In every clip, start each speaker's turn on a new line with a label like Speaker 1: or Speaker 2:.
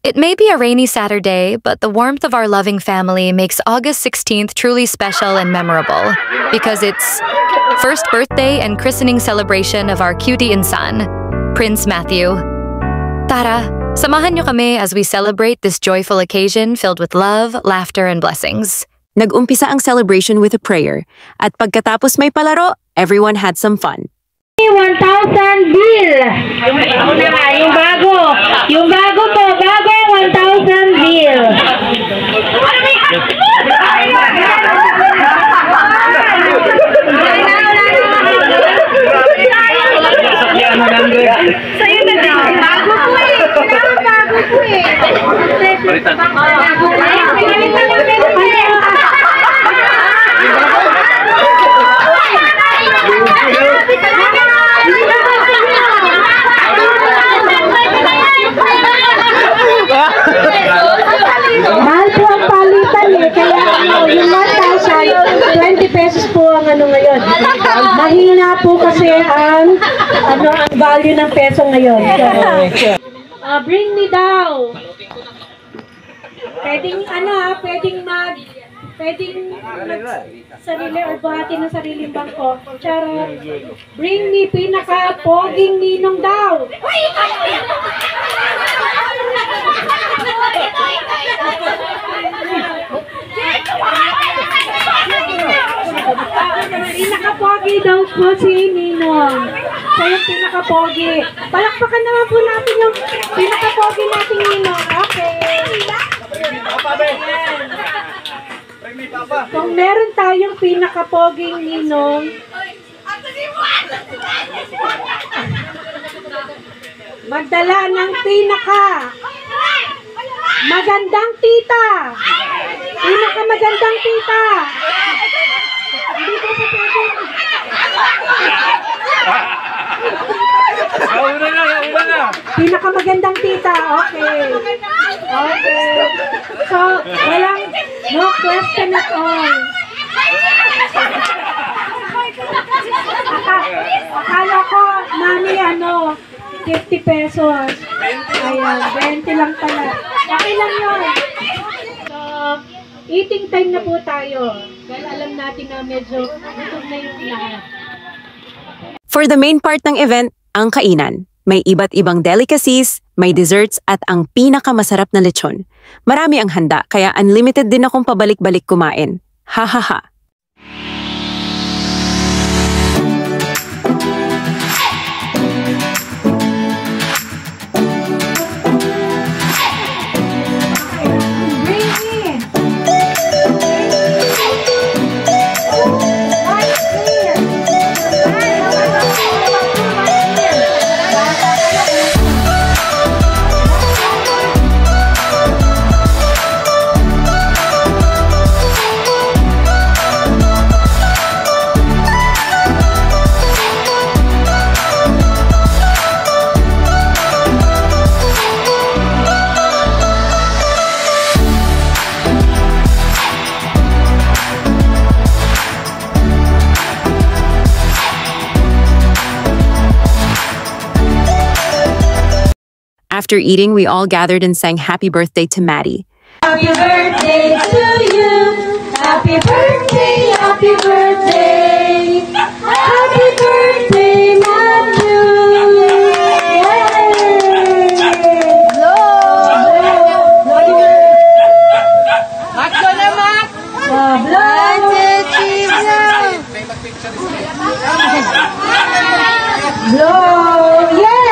Speaker 1: It may be a rainy Saturday, but the warmth of our loving family makes August 16th truly special and memorable because it's first birthday and christening celebration of our cutie insan, Prince Matthew. Tara, samahan niyo kami as we celebrate this joyful occasion filled with love, laughter, and blessings.
Speaker 2: Nag-umpisa ang celebration with a prayer, at pagkatapos may palaro, everyone had some fun.
Speaker 3: 1,000 bill. Yung bago. Yung bago po. Bago 1,000 bill. Sa'yo na din. Bago po eh. Bago po eh. Bago po eh. Mahal po ang palitan eh, kaya yung 1,000, 20 pesos po ang ngayon. Mahina po kasi ang value ng peso ngayon. So, bring me down. Pwedeng sarili or buhatin ng sariling bangko. Charot. Bring me pinaka-poging ninong daw. Pinaka-pogi daw po si Ninong. Siya yung pinaka-pogi. Palakpakan naman po natin yung pinaka-pogi natin Ninong. Okay. Kung meron tayong pinaka-poging Ninong, magdala ng magandang tita. Magandang tita. Hindi po po pwede. Magandang tita. Okay. Okay. So, no question at all. Akala ko, mami, 50 pesos. Ayan, 20 lang pala. Okay lang yun. So, eating time na po tayo. Dahil alam natin na medyo gutom na yung lahat.
Speaker 2: For the main part ng event, ang kainan. May iba't ibang delicacies, may desserts at ang pinakamasarap na lechon. Marami ang handa kaya unlimited din akong pabalik-balik kumain. Ha ha ha. After eating, we all gathered and sang happy birthday to Maddie.
Speaker 3: Happy birthday to you. Happy birthday, happy birthday. Happy birthday, Matthew. Makso na, Mak. Blow. Yay!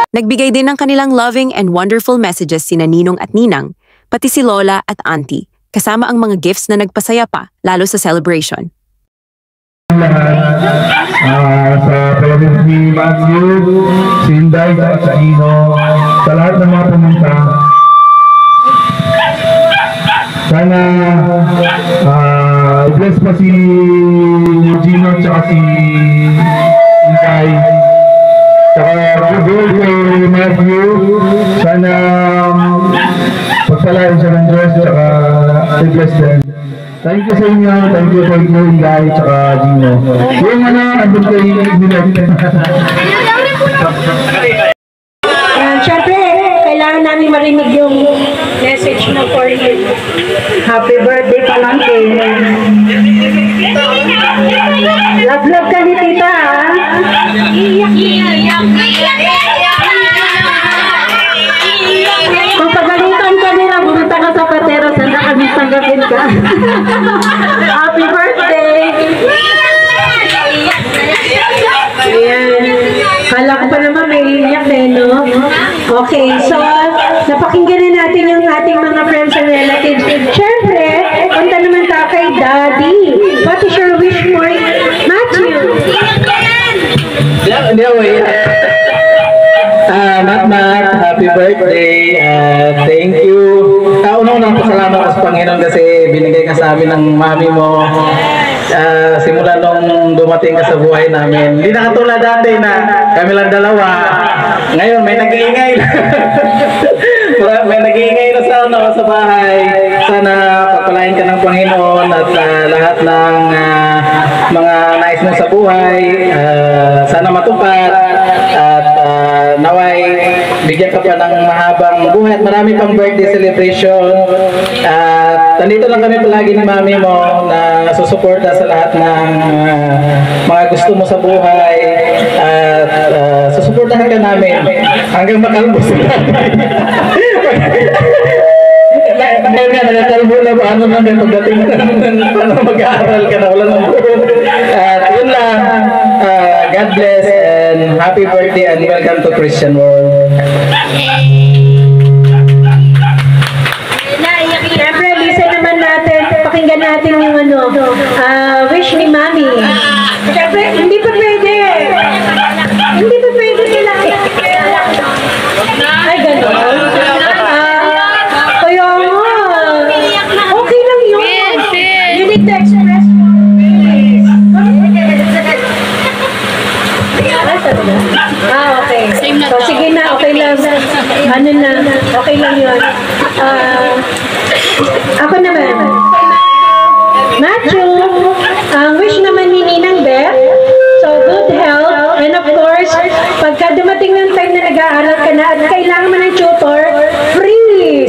Speaker 2: Nagbigay din ng kanilang loving and wonderful messages sina Ninong at Ninang, pati si Lola at Auntie, kasama ang mga gifts na nagpasaya pa, lalo sa celebration.
Speaker 4: Sa parents ni Matthew, si Inday, sa Ino, sa lahat ng mga pumunta. Sana bless pa si Gino at si Inday. Saka good kay Matthew. Sana pagpalain siya ng Diyos, tsaka i-bless them. Thank you sa inyo, thank you, Inday, tsaka Gino. Yung andun kay Minette.
Speaker 3: Siyempre, kailangan namin marinig yung message na for you. Happy birthday pa lang kay. Love ka ni tita, ha? Kung pagalitan ka nila, bumunta ka sa patero, sanda kami tanggapin ka. Happy birthday! Ayan. Kala ko pa naman may iyak no? Okay, so napakinggan na natin yung ating mga friends and relatives. Siyempre, punta naman tayo kay Daddy. What is your wish for Matthew?
Speaker 5: Mat, happy birthday. Thank you. Unang pasalamat ko sa Panginoon kasi binigay ka sa amin ng mami mo. Simula nung dumating ka sa buhay namin. Hindi na katulad dati na kami lang dalawa. Ngayon may nag-iingay na. May nag-iingay na sa bahay. Sana pagpalain ka ng Panginoon at lahat ng mga nais mo sa buhay. Sana matupad at naway bigyan ka pa ng mahabang buhay at marami pang birthday celebration. At nandito lang kami palagi ni mami mo na susuporta sa lahat ng mga gusto mo sa buhay at susuportahan ka namin hanggang makalbos na. Ngayon nga, nagakalbo na ba? Ano namin pagdating paano mag-aaral ka na wala ng buhok. At yun lang, God bless and happy birthday and welcome to Christian World.
Speaker 3: Siyempre, listen naman natin, pakinggan natin yung wish ni Mami. Siyempre, hindi pa pwede. Hindi pa pwede sila. Ay, gano'n. Kaya nga. Okay lang yun. You need to express more feelings. Okay. So, sige na, okay lang. Ano na, okay lang yun. Ako naman. Matthew, ang wish naman ni Ninang Beth, so good health, and of course, pagka dumating ng time na nag-aaral ka na at kailangan mo ng tutor, free!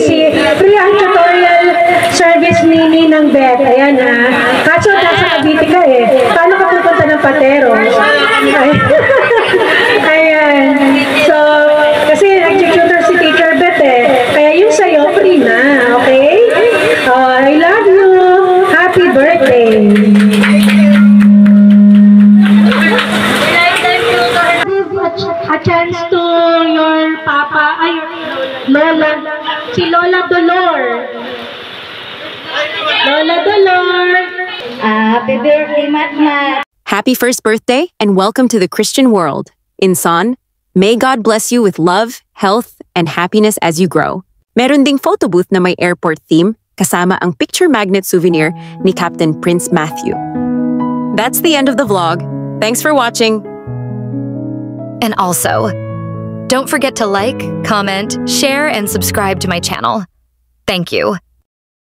Speaker 3: Free ang tutorial service ni Ninang Beth. Ayan ha. Kaso nasa Cavite ka Paano ka pupunta ng Patero? Ayan. So, kasi nag-tutor si Teacher Beth Kaya yung sa'yo, free na. Okay? I love you. Happy birthday. A chance to your papa, Lola, si Lola Dolor. Lola Dolor. Happy birthday, Matmat.
Speaker 2: Happy first birthday and welcome to the Christian world. In Son, may God bless you with love, health, and happiness as you grow. Meron ding photo booth na may airport theme kasama ang picture magnet souvenir ni Captain Prince Matthew. That's the end of the vlog. Thanks for watching.
Speaker 1: And also, don't forget to like, comment, share, and subscribe to my channel. Thank you.